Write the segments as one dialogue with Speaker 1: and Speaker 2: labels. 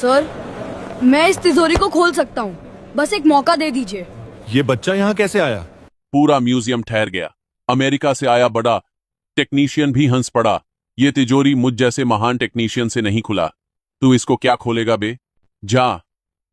Speaker 1: Sir, मैं इस तिजोरी को खोल सकता हूँ, बस एक मौका दे दीजिए।
Speaker 2: ये बच्चा यहाँ कैसे आया?
Speaker 3: पूरा म्यूजियम ठहर गया। अमेरिका से आया बड़ा टेक्नीशियन भी हंस पड़ा। ये तिजोरी मुझ जैसे महान टेक्नीशियन से नहीं खुला। तू इसको क्या खोलेगा बे? जा,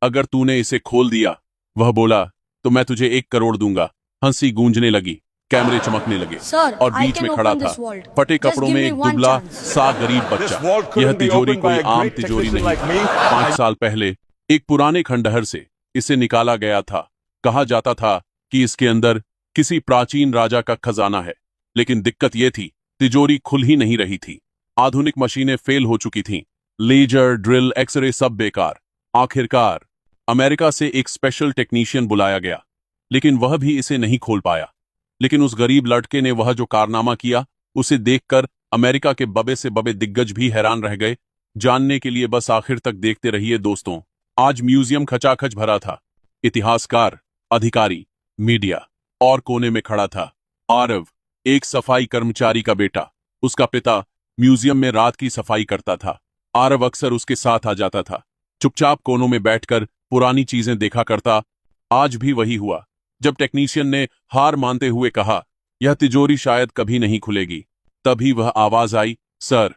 Speaker 3: अगर तूने इसे खोल दिया, वह बोला, तो मैं तुझे 1 करोड़ दूंगा। हंसी गूंजने लगी, कैमरे चमकने लगे
Speaker 1: Sir,
Speaker 3: और
Speaker 1: I
Speaker 3: बीच
Speaker 1: can
Speaker 3: में खड़ा
Speaker 1: open
Speaker 3: था
Speaker 1: this vault.
Speaker 3: फटे
Speaker 1: Just
Speaker 3: कपड़ों
Speaker 1: give
Speaker 3: में
Speaker 1: me
Speaker 3: एक
Speaker 1: one
Speaker 3: दुबला
Speaker 1: chance.
Speaker 3: सा गरीब बच्चा। यह तिजोरी कोई आम तिजोरी नहीं। 5 साल पहले एक पुराने खंडहर से इसे निकाला गया था। कहा जाता था कि इसके अंदर किसी प्राचीन राजा का खजाना है, लेकिन दिक्कत यह थी, तिजोरी खुल ही नहीं रही थी। आधुनिक मशीनें फेल हो चुकी थीं, लेजर, ड्रिल, एक्सरे सब बेकार। आखिरकार अमेरिका से एक स्पेशल टेक्नीशियन बुलाया गया, लेकिन वह भी इसे नहीं खोल पाया। लेकिन उस गरीब लड़के ने वह जो कारनामा किया, उसे देखकर अमेरिका के बबे से बबे दिग्गज भी हैरान रह गए। जानने के लिए बस आखिर तक देखते रहिए दोस्तों। आज म्यूजियम खचाखच भरा था। इतिहासकार, अधिकारी, मीडिया और कोने में खड़ा था आरव, एक सफाई कर्मचारी का बेटा। उसका पिता म्यूजियम में रात की सफाई करता था। आरव अक्सर उसके साथ आ जाता था, चुपचाप कोनों में बैठकर पुरानी चीजें देखा करता। आज भी वही हुआ। जब टेक्नीशियन ने हार मानते हुए कहा, यह तिजोरी शायद कभी नहीं खुलेगी, तभी वह आवाज आई, सर,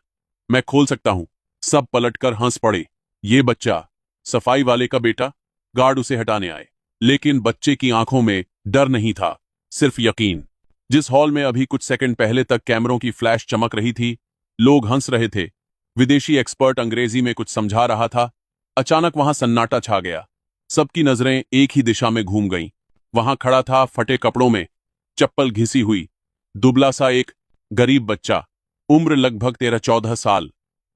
Speaker 3: मैं खोल सकता हूं। सब पलटकर हंस पड़े। ये बच्चा, सफाई वाले का बेटा? गार्ड उसे हटाने आए, लेकिन बच्चे की आंखों में डर नहीं था, सिर्फ यकीन। जिस हॉल में अभी कुछ सेकंड पहले तक कैमरों की फ्लैश चमक रही थी, लोग हंस रहे थे, विदेशी एक्सपर्ट अंग्रेजी में कुछ समझा रहा था, अचानक वहां सन्नाटा छा गया। सबकी नजरें एक ही दिशा में घूम गईं। वहां खड़ा था फटे कपड़ों में, चप्पल घिसी हुई, दुबला सा एक गरीब बच्चा, उम्र लगभग 13-14 साल,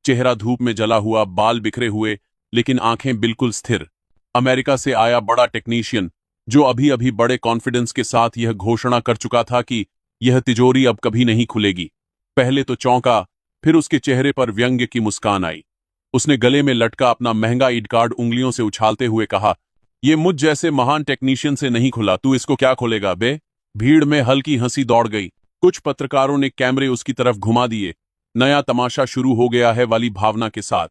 Speaker 3: चेहरा धूप में जला हुआ, बाल बिखरे हुए, लेकिन आंखें बिल्कुल स्थिर। अमेरिका से आया बड़ा टेक्नीशियन, जो अभी अभी बड़े कॉन्फिडेंस के साथ यह घोषणा कर चुका था कि यह तिजोरी अब कभी नहीं खुलेगी। पहले तो चौंका, फिर उसके चेहरे पर व्यंग्य की मुस्कान आई। उसने गले में लटका अपना महंगा ईड कार्ड उंगलियों से उछालते हुए कहा, ये मुझ जैसे महान टेक्नीशियन से नहीं खुला, तू इसको क्या खोलेगा बे? भीड़ में हल्की हंसी दौड़ गई। कुछ पत्रकारों ने कैमरे उसकी तरफ घुमा दिए। नया तमाशा शुरू हो गया है वाली भावना के साथ।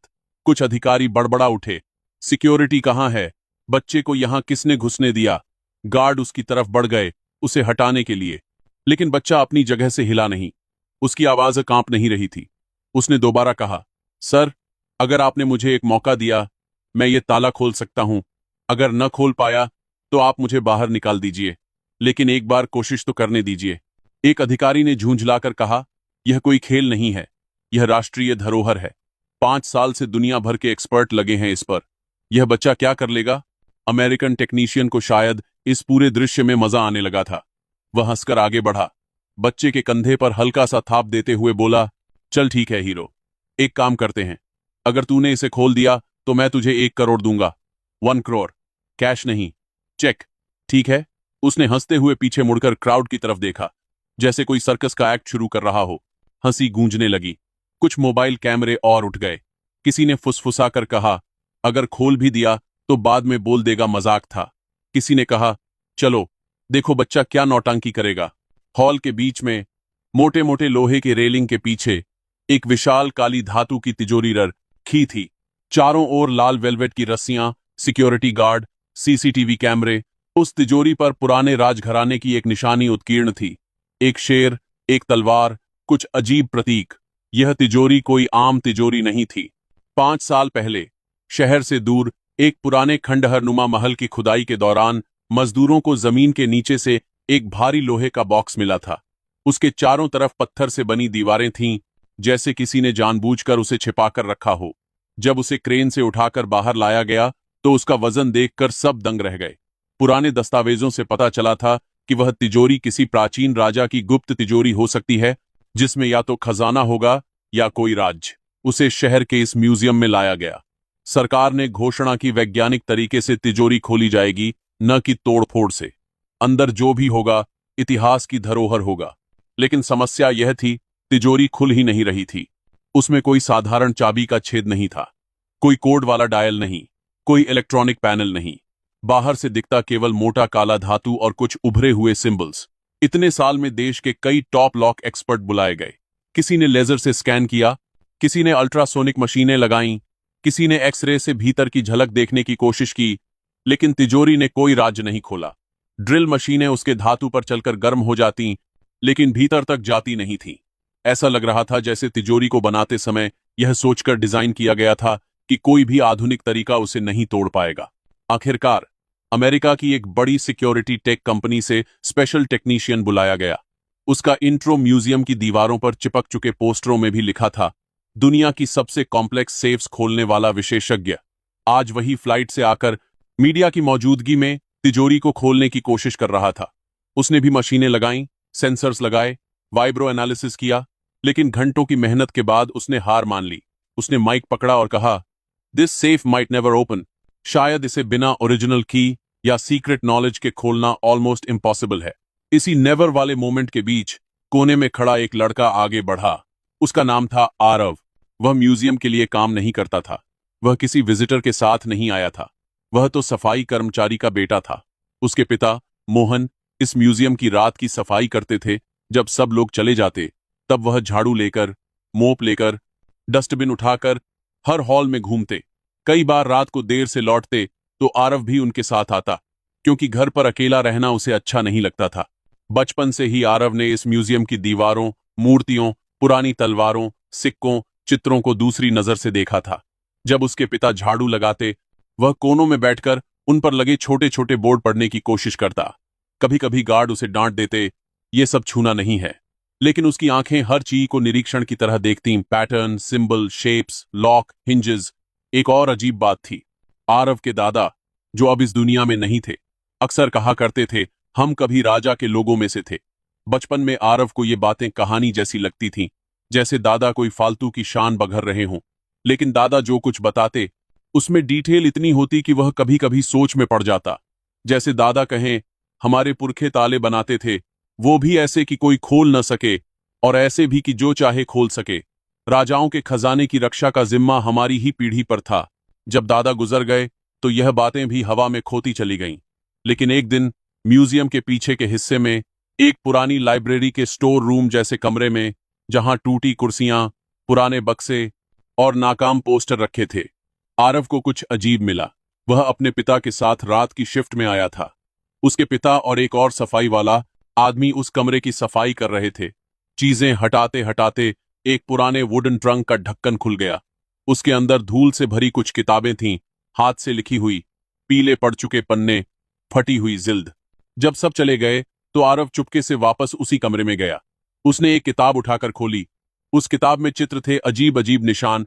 Speaker 3: कुछ अधिकारी बड़बड़ा उठे, सिक्योरिटी कहां है? बच्चे को यहां किसने घुसने दिया? गार्ड उसकी तरफ बढ़ गए उसे हटाने के लिए, लेकिन बच्चा अपनी जगह से हिला नहीं। उसकी आवाज कांप नहीं रही थी। उसने दोबारा कहा, सर, अगर आपने मुझे एक मौका दिया, मैं ये ताला खोल सकता हूं। अगर न खोल पाया तो आप मुझे बाहर निकाल दीजिए, लेकिन एक बार कोशिश तो करने दीजिए। एक अधिकारी ने झूंझलाकर कहा, यह कोई खेल नहीं है, यह राष्ट्रीय धरोहर है। 5 साल से दुनिया भर के एक्सपर्ट लगे हैं इस पर। यह बच्चा क्या कर लेगा? अमेरिकन टेक्नीशियन को शायद इस पूरे दृश्य में मजा आने लगा था। वह हंसकर आगे बढ़ा, बच्चे के कंधे पर हल्का सा थाप देते हुए बोला, चल ठीक है हीरो, एक काम करते हैं। अगर तूने इसे खोल दिया तो मैं तुझे 1 करोड़ दूंगा। 1 करोड़, कैश नहीं, चेक, ठीक है? उसने हंसते हुए पीछे मुड़कर क्राउड की तरफ देखा, जैसे कोई सर्कस का एक्ट शुरू कर रहा हो। हंसी गूंजने लगी। कुछ मोबाइल कैमरे और उठ गए। किसी ने फुसफुसा कर कहा, अगर खोल भी दिया तो बाद में बोल देगा मजाक था। किसी ने कहा, चलो देखो बच्चा क्या नौटंकी करेगा। हॉल के बीच में मोटे मोटे लोहे के रेलिंग के पीछे एक विशाल काली धातु की तिजोरी रखी थी। चारों ओर लाल वेलवेट की रस्सियां, सिक्योरिटी गार्ड, सीसीटीवी कैमरे। उस तिजोरी पर पुराने राजघराने की एक निशानी उत्कीर्ण थी, एक शेर, एक तलवार, कुछ अजीब प्रतीक। यह तिजोरी कोई आम तिजोरी नहीं थी। 5 साल पहले शहर से दूर एक पुराने खंडहरनुमा महल की खुदाई के दौरान मजदूरों को जमीन के नीचे से एक भारी लोहे का बॉक्स मिला था। उसके चारों तरफ पत्थर से बनी दीवारें थीं, जैसे किसी ने जानबूझकर उसे छिपाकर रखा हो। जब उसे क्रेन से उठाकर बाहर लाया गया तो उसका वजन देखकर सब दंग रह गए। पुराने दस्तावेजों से पता चला था कि वह तिजोरी किसी प्राचीन राजा की गुप्त तिजोरी हो सकती है, जिसमें या तो खजाना होगा या कोई राज। उसे शहर के इस म्यूजियम में लाया गया। सरकार ने घोषणा की वैज्ञानिक तरीके से तिजोरी खोली जाएगी, न कि तोड़फोड़ से। अंदर जो भी होगा इतिहास की धरोहर होगा। लेकिन समस्या यह थी, तिजोरी खुल ही नहीं रही थी। उसमें कोई साधारण चाबी का छेद नहीं था, कोई कोड वाला डायल नहीं, कोई इलेक्ट्रॉनिक पैनल नहीं। बाहर से दिखता केवल मोटा काला धातु और कुछ उभरे हुए सिंबल्स। इतने साल में देश के कई टॉप लॉक एक्सपर्ट बुलाए गए। किसी ने लेजर से स्कैन किया, किसी ने अल्ट्रासोनिक मशीनें लगाईं, किसी ने एक्सरे से भीतर की झलक देखने की कोशिश की, लेकिन तिजोरी ने कोई राज नहीं खोला। ड्रिल मशीनें उसके धातु पर चलकर गर्म हो जाती, लेकिन भीतर तक जाती नहीं थी। ऐसा लग रहा था जैसे तिजोरी को बनाते समय यह सोचकर डिजाइन किया गया था कि कोई भी आधुनिक तरीका उसे नहीं तोड़ पाएगा। आखिरकार अमेरिका की एक बड़ी सिक्योरिटी टेक कंपनी से स्पेशल टेक्नीशियन बुलाया गया। उसका इंट्रो म्यूजियम की दीवारों पर चिपक चुके पोस्टरों में भी लिखा था, दुनिया की सबसे कॉम्प्लेक्स सेफ्स खोलने वाला विशेषज्ञ। आज वही फ्लाइट से आकर मीडिया की मौजूदगी में तिजोरी को खोलने की कोशिश कर रहा था। उसने भी मशीनें लगाईं, सेंसर्स लगाए, वाइब्रो एनालिसिस किया, लेकिन घंटों की मेहनत के बाद उसने हार मान ली। उसने माइक पकड़ा और कहा, this safe might never open. शायद इसे बिना ओरिजिनल की या सीक्रेट नॉलेज के खोलना ऑलमोस्ट इम्पॉसिबल है। इसी नेवर वाले मोमेंट के बीच कोने में खड़ा एक लड़का आगे बढ़ा। उसका नाम था आरव। वह म्यूजियम के लिए काम नहीं करता था। वह किसी विजिटर के साथ नहीं आया था। वह तो सफाई कर्मचारी का बेटा था। उसके पिता मोहन इस म्यूजियम की रात की सफाई करते थे। जब सब लोग चले जाते तब वह झाड़ू लेकर, मोप लेकर, डस्टबिन उठाकर हर हॉल में घूमते। कई बार रात को देर से लौटते तो आरव भी उनके साथ आता, क्योंकि घर पर अकेला रहना उसे अच्छा नहीं लगता था। बचपन से ही आरव ने इस म्यूजियम की दीवारों, मूर्तियों, पुरानी तलवारों, सिक्कों, चित्रों को दूसरी नजर से देखा था। जब उसके पिता झाड़ू लगाते, वह कोनों में बैठकर उन पर लगे छोटे छोटे बोर्ड पढ़ने की कोशिश करता। कभी कभी गार्ड उसे डांट देते, ये सब छूना नहीं है, लेकिन उसकी आंखें हर चीज को निरीक्षण की तरह देखतीं। Pattern, symbol, shapes, lock, hinges. एक और अजीब बात थी, आरव के दादा, जो अब इस दुनिया में नहीं थे, अक्सर कहा करते थे, हम कभी राजा के लोगों में से थे। बचपन में आरव को ये बातें कहानी जैसी लगती थीं, जैसे दादा कोई फालतू की शान बघर रहे हों। लेकिन दादा जो कुछ बताते उसमें डिटेल इतनी होती कि वह कभी कभी सोच में पड़ जाता। जैसे दादा कहें, हमारे पुरखे ताले बनाते थे, वो भी ऐसे कि कोई खोल न सके, और ऐसे भी कि जो चाहे खोल सके। राजाओं के खजाने की रक्षा का जिम्मा हमारी ही पीढ़ी पर था। जब दादा गुजर गए तो यह बातें भी हवा में खोती चली गईं। लेकिन एक दिन म्यूजियम के पीछे के हिस्से में, एक पुरानी लाइब्रेरी के स्टोर रूम जैसे कमरे में, जहां टूटी कुर्सियां, पुराने बक्से और नाकाम पोस्टर रखे थे, आरव को कुछ अजीब मिला। वह अपने पिता के साथ रात की शिफ्ट में आया था। उसके पिता और एक और सफाई वाला आदमी उस कमरे की सफाई कर रहे थे। चीजें हटाते हटाते एक पुराने वुडन ट्रंक का ढक्कन खुल गया। उसके अंदर धूल से भरी कुछ किताबें थीं, हाथ से लिखी हुई, पीले पड़ चुके पन्ने, फटी हुई जिल्द। जब सब चले गए तो आरव चुपके से वापस उसी कमरे में गया। उसने एक किताब उठाकर खोली। उस किताब में चित्र थे, अजीब अजीब निशान,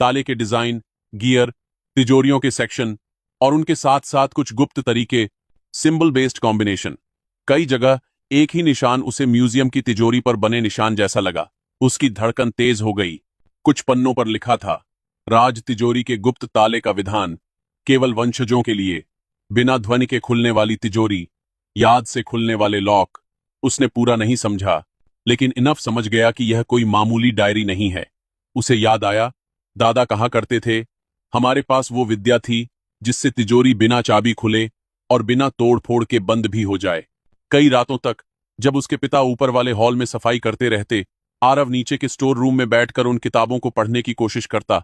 Speaker 3: ताले के डिजाइन, गियर, तिजोरियों के सेक्शन, और उनके साथ साथ कुछ गुप्त तरीके, सिंबल बेस्ड कॉम्बिनेशन। कई जगह एक ही निशान उसे म्यूजियम की तिजोरी पर बने निशान जैसा लगा। उसकी धड़कन तेज हो गई। कुछ पन्नों पर लिखा था, राज तिजोरी के गुप्त ताले का विधान, केवल वंशजों के लिए, बिना ध्वनि के खुलने वाली तिजोरी, याद से खुलने वाले लॉक। उसने पूरा नहीं समझा, लेकिन इनफ समझ गया कि यह कोई मामूली डायरी नहीं है। उसे याद आया, दादा कहा करते थे, हमारे पास वो विद्या थी जिससे तिजोरी बिना चाबी खुले और बिना तोड़ फोड़ के बंद भी हो जाए। कई रातों तक जब उसके पिता ऊपर वाले हॉल में सफाई करते रहते, आरव नीचे के स्टोर रूम में बैठकर उन किताबों को पढ़ने की कोशिश करता।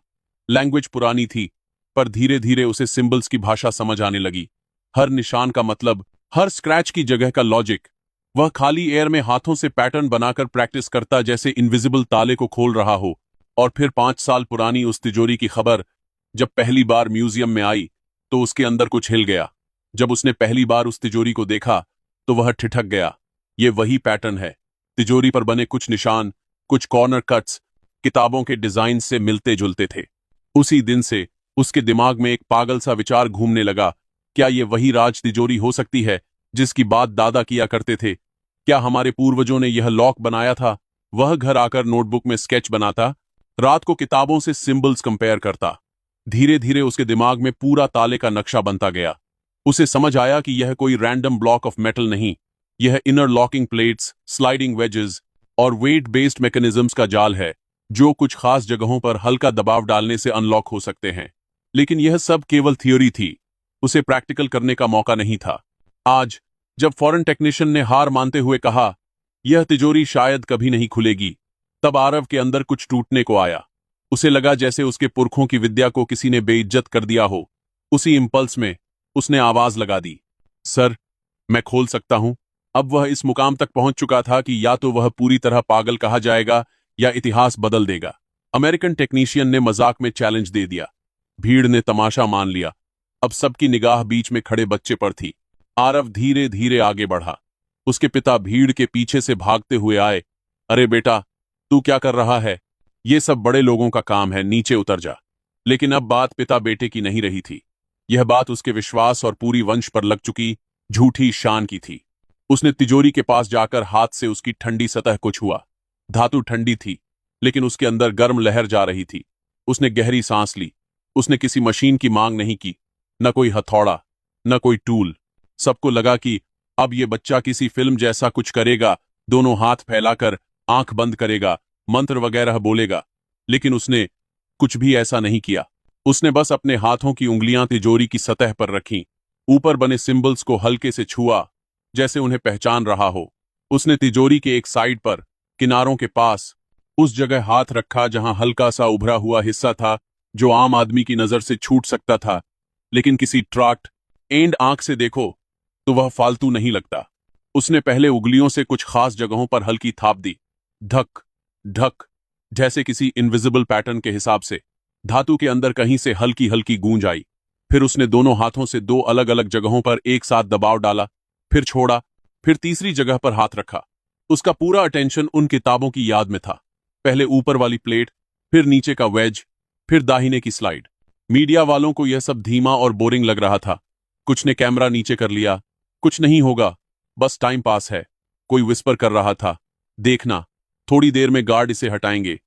Speaker 3: लैंग्वेज पुरानी थी, पर धीरे धीरे उसे सिंबल्स की भाषा समझ आने लगी। हर निशान का मतलब, हर स्क्रैच की जगह का लॉजिक। वह खाली एयर में हाथों से पैटर्न बनाकर प्रैक्टिस करता, जैसे इनविजिबल ताले को खोल रहा हो। और फिर 5 साल पुरानी उस तिजोरी की खबर जब पहली बार म्यूजियम में आई तो उसके अंदर कुछ हिल गया। जब उसने पहली बार उस तिजोरी को देखा तो वह ठिठक गया। ये वही पैटर्न है। तिजोरी पर बने कुछ निशान, कुछ कॉर्नर कट्स किताबों के डिजाइन से मिलते जुलते थे। उसी दिन से उसके दिमाग में एक पागल सा विचार घूमने लगा, क्या ये वही राज तिजोरी हो सकती है जिसकी बात दादा किया करते थे? क्या हमारे पूर्वजों ने यह लॉक बनाया था? वह घर आकर नोटबुक में स्केच बनाता, रात को किताबों से सिंबल्स कंपेयर करता। धीरे धीरे उसके दिमाग में पूरा ताले का नक्शा बनता गया। उसे समझ आया कि यह कोई रैंडम ब्लॉक ऑफ मेटल नहीं, यह inner locking plates, sliding wages और वेट बेस्ड मैकेनिज्म्स का जाल है, जो कुछ खास जगहों पर हल्का दबाव डालने से अनलॉक हो सकते हैं। लेकिन यह सब केवल थ्योरी थी, उसे प्रैक्टिकल करने का मौका नहीं था। आज जब फॉरेन टेक्नीशियन ने हार मानते हुए कहा, यह तिजोरी शायद कभी नहीं खुलेगी, तब आरव के अंदर कुछ टूटने को आया। उसे लगा जैसे उसके पुरखों की विद्या को किसी ने बेइज्जत कर दिया हो। उसी इंपल्स में उसने आवाज लगा दी, सर, मैं खोल सकता हूं। अब वह इस मुकाम तक पहुंच चुका था कि या तो वह पूरी तरह पागल कहा जाएगा या इतिहास बदल देगा। अमेरिकन टेक्नीशियन ने मजाक में चैलेंज दे दिया। भीड़ ने तमाशा मान लिया। अब सबकी निगाह बीच में खड़े बच्चे पर थी। आरव धीरे धीरे आगे बढ़ा। उसके पिता भीड़ के पीछे से भागते हुए आए। अरे बेटा, तू क्या कर रहा है? ये सब बड़े लोगों का काम है, नीचे उतर जा। लेकिन अब बात पिता बेटे की नहीं रही थी। यह बात उसके विश्वास और पूरी वंश पर लग चुकी झूठी शान की थी। उसने तिजोरी के पास जाकर हाथ से उसकी ठंडी सतह को छुआ। धातु ठंडी थी, लेकिन उसके अंदर गर्म लहर जा रही थी। उसने गहरी सांस ली। उसने किसी मशीन की मांग नहीं की, न कोई हथौड़ा, न कोई टूल। सबको लगा कि अब ये बच्चा किसी फिल्म जैसा कुछ करेगा, दोनों हाथ फैलाकर आंख बंद करेगा, मंत्र वगैरह बोलेगा। लेकिन उसने कुछ भी ऐसा नहीं किया। उसने बस अपने हाथों की उंगलियां तिजोरी की सतह पर रखीं, ऊपर बने सिंबल्स को हल्के से छुआ, जैसे उन्हें पहचान रहा हो। उसने तिजोरी के एक साइड पर, किनारों के पास, उस जगह हाथ रखा जहां हल्का सा उभरा हुआ हिस्सा था जो आम आदमी की नजर से छूट सकता था। लेकिन किसी ट्रैक्ट एंड आंख से देखो तो वह फालतू नहीं लगता। उसने पहले उंगलियों से कुछ खास जगहों पर हल्की थाप दी, धक ढक, जैसे किसी इनविजिबल पैटर्न के हिसाब से। धातु के अंदर कहीं से हल्की हल्की गूंज आई। फिर उसने दोनों हाथों से दो अलग अलग जगहों पर एक साथ दबाव डाला, फिर छोड़ा, फिर तीसरी जगह पर हाथ रखा। उसका पूरा अटेंशन उन किताबों की याद में था। पहले ऊपर वाली प्लेट, फिर नीचे का वेज, फिर दाहिने की स्लाइड। मीडिया वालों को यह सब धीमा और बोरिंग लग रहा था। कुछ ने कैमरा नीचे कर लिया। कुछ नहीं होगा, बस टाइम पास है। कोई विस्पर कर रहा था, देखना, थोड़ी देर में गार्ड इसे हटाएंगे।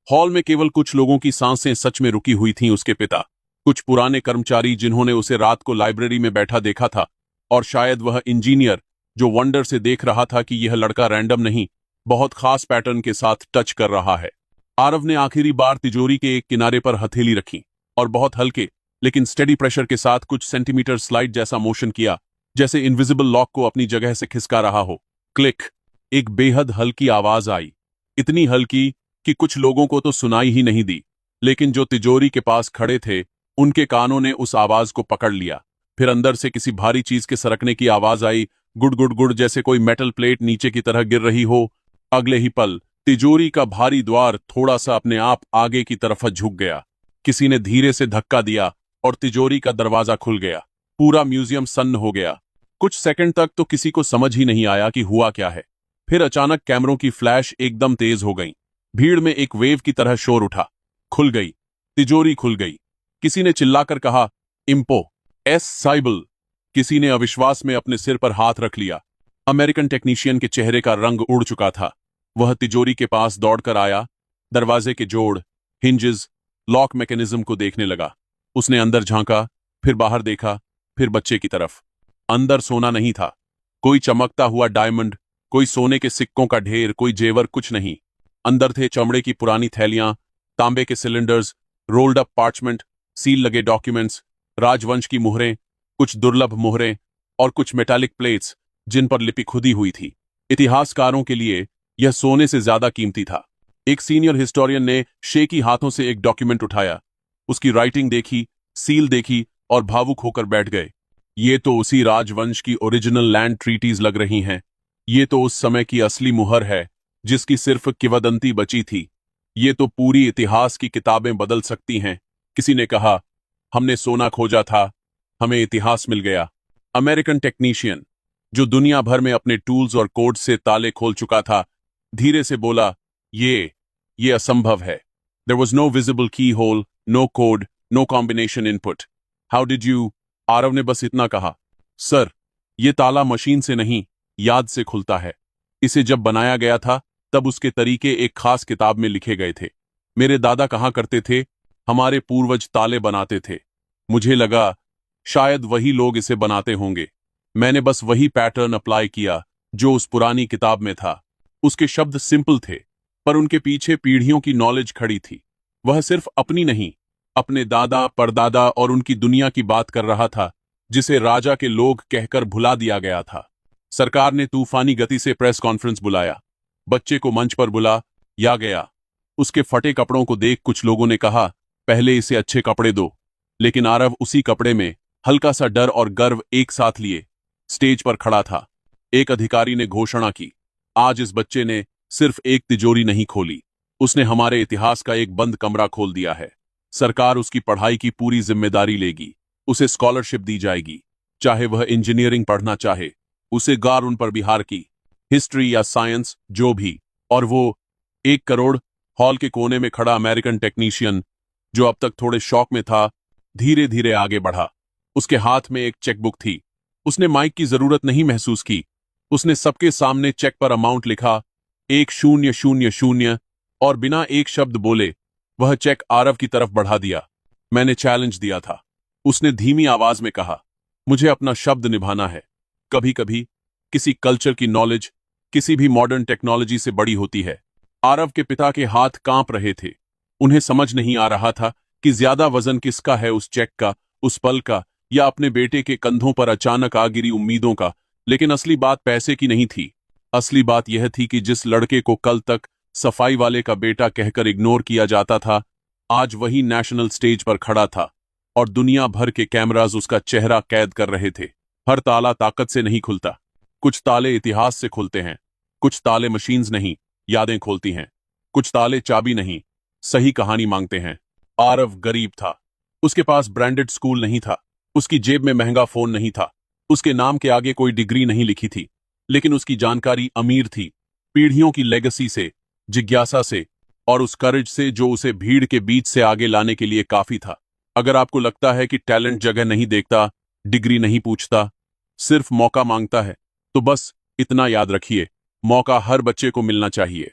Speaker 3: हॉल में केवल कुछ लोगों की सांसें सच में रुकी हुई थीं। उसके पिता, कुछ पुराने कर्मचारी जिन्होंने उसे रात को लाइब्रेरी में बैठा देखा था, और शायद वह इंजीनियर जो वंडर से देख रहा था कि यह लड़का रैंडम नहीं, बहुत खास पैटर्न के साथ टच कर रहा है। आरव ने आखिरी बार तिजोरी के एक किनारे पर हथेली रखी और बहुत हल्के लेकिन स्टेडी प्रेशर के साथ कुछ सेंटीमीटर स्लाइड जैसा मोशन किया, जैसे इनविजिबल लॉक को अपनी जगह से खिसका रहा हो। क्लिक! एक बेहद हल्की आवाज आई, इतनी हल्की कि कुछ लोगों को तो सुनाई ही नहीं दी, लेकिन जो तिजोरी के पास खड़े थे उनके कानों ने उस आवाज को पकड़ लिया। फिर अंदर से किसी भारी चीज के सरकने की आवाज आई, गुड़ गुड़ गुड़, जैसे कोई मेटल प्लेट नीचे की तरह गिर रही हो। अगले ही पल तिजोरी का भारी द्वार थोड़ा सा अपने आप आगे की तरफ झुक गया। किसी ने धीरे से धक्का दिया और तिजोरी का दरवाजा खुल गया। पूरा म्यूजियम सन्न हो गया। कुछ सेकंड तक तो किसी को समझ ही नहीं आया कि हुआ क्या है। फिर अचानक कैमरों की फ्लैश एकदम तेज हो गई। भीड़ में एक वेव की तरह शोर उठा। खुल गई, तिजोरी खुल गई। किसी ने चिल्लाकर कहा, इम्पो एस साइबल। किसी ने अविश्वास में अपने सिर पर हाथ रख लिया। अमेरिकन टेक्नीशियन के चेहरे का रंग उड़ चुका था। वह तिजोरी के पास दौड़कर आया, दरवाजे के जोड़, हिंजेस, लॉक मैकेनिज्म को देखने लगा। उसने अंदर झांका, फिर बाहर देखा, फिर बच्चे की तरफ। अंदर सोना नहीं था, कोई चमकता हुआ डायमंड, कोई सोने के सिक्कों का ढेर, कोई जेवर, कुछ नहीं। अंदर थे चमड़े की पुरानी थैलियां, तांबे के cylinders, rolled up parchment, seal लगे डॉक्यूमेंट्स, राजवंश की मुहरें, कुछ दुर्लभ मुहरें और कुछ मेटालिक प्लेट्स जिन पर लिपि खुदी हुई थी। इतिहासकारों के लिए यह सोने से ज्यादा कीमती था। एक सीनियर हिस्टोरियन ने शेकी हाथों से एक डॉक्यूमेंट उठाया, उसकी राइटिंग देखी, सील देखी और भावुक होकर बैठ गए। ये तो उसी राजवंश की ओरिजिनल लैंड ट्रीटीज लग रही हैं। ये तो उस समय की असली मुहर है जिसकी सिर्फ किंवदंती बची थी। ये तो पूरी इतिहास की किताबें बदल सकती हैं। किसी ने कहा, हमने सोना खोजा था, हमें इतिहास मिल गया। अमेरिकन टेक्नीशियन, जो दुनिया भर में अपने टूल्स और कोड से ताले खोल चुका था, धीरे से बोला, ये असंभव है। There was no visible keyhole, no code, no combination input. How did you? Aarav ने बस इतना कहा, सर, ये ताला मशीन से नहीं, याद से खुलता है। इसे जब बनाया गया था तब उसके तरीके एक खास किताब में लिखे गए थे। मेरे दादा कहा करते थे, हमारे पूर्वज ताले बनाते थे। मुझे लगा शायद वही लोग इसे बनाते होंगे। मैंने बस वही पैटर्न अप्लाई किया जो उस पुरानी किताब में था। उसके शब्द सिंपल थे, पर उनके पीछे पीढ़ियों की नॉलेज खड़ी थी। वह सिर्फ अपनी नहीं, अपने दादा, परदादा और उनकी दुनिया की बात कर रहा था, जिसे राजा के लोग कहकर भुला दिया गया था। सरकार ने तूफानी गति से प्रेस कॉन्फ्रेंस बुलाया। बच्चे को मंच पर बुला या गया। उसके फटे कपड़ों को देख कुछ लोगों ने कहा, पहले इसे अच्छे कपड़े दो। लेकिन आरव उसी कपड़े में हल्का सा डर और गर्व एक साथ लिए स्टेज पर खड़ा था। एक अधिकारी ने घोषणा की, आज इस बच्चे ने सिर्फ एक तिजोरी नहीं खोली, उसने हमारे इतिहास का एक बंद कमरा खोल दिया है। सरकार उसकी पढ़ाई की पूरी जिम्मेदारी लेगी, उसे स्कॉलरशिप दी जाएगी, चाहे वह इंजीनियरिंग पढ़ना चाहे, उसे गार उन पर बिहार की हिस्ट्री या साइंस जो भी। और वो 1 करोड़ हॉल के कोने में खड़ा अमेरिकन टेक्नीशियन, जो अब तक थोड़े शौक में था, धीरे धीरे आगे बढ़ा। उसके हाथ में एक चेकबुक थी। उसने माइक की जरूरत नहीं महसूस की। उसने सबके सामने चेक पर अमाउंट लिखा, 1000, और बिना एक शब्द बोले वह चेक आरव की तरफ बढ़ा दिया। मैंने चैलेंज दिया था। उसने धीमी आवाज में कहा, मुझे अपना शब्द निभाना है। कभी कभी किसी कल्चर की नॉलेज किसी भी मॉडर्न टेक्नोलॉजी से बड़ी होती है। आरव के पिता के हाथ कांप रहे थे। उन्हें समझ नहीं आ रहा था कि ज्यादा वजन किसका है, उस चेक का, उस पल का, या अपने बेटे के कंधों पर अचानक आ गिरी उम्मीदों का। लेकिन असली बात पैसे की नहीं थी। असली बात यह थी कि जिस लड़के को कल तक सफाई वाले का बेटा कहकर इग्नोर किया जाता था, आज वही नेशनल स्टेज पर खड़ा था और दुनिया भर के कैमराज उसका चेहरा कैद कर रहे थे। हर ताला ताकत से नहीं खुलता। कुछ ताले इतिहास से खुलते हैं, कुछ ताले मशीन्स नहीं, यादें खोलती हैं। कुछ ताले चाबी नहीं, सही कहानी मांगते हैं। आरव गरीब था। उसके पास ब्रांडेड स्कूल नहीं था, उसकी जेब में महंगा फोन नहीं था, उसके नाम के आगे कोई डिग्री नहीं लिखी थी। लेकिन उसकी जानकारी अमीर थी, पीढ़ियों की लेगेसी से, जिज्ञासा से, और उस करेज से जो उसे भीड़ के बीच से आगे लाने के लिए काफी था। अगर आपको लगता है कि टैलेंट जगह नहीं देखता, डिग्री नहीं पूछता, सिर्फ मौका मांगता है, तो बस इतना याद रखिए, मौका हर बच्चे को मिलना चाहिए।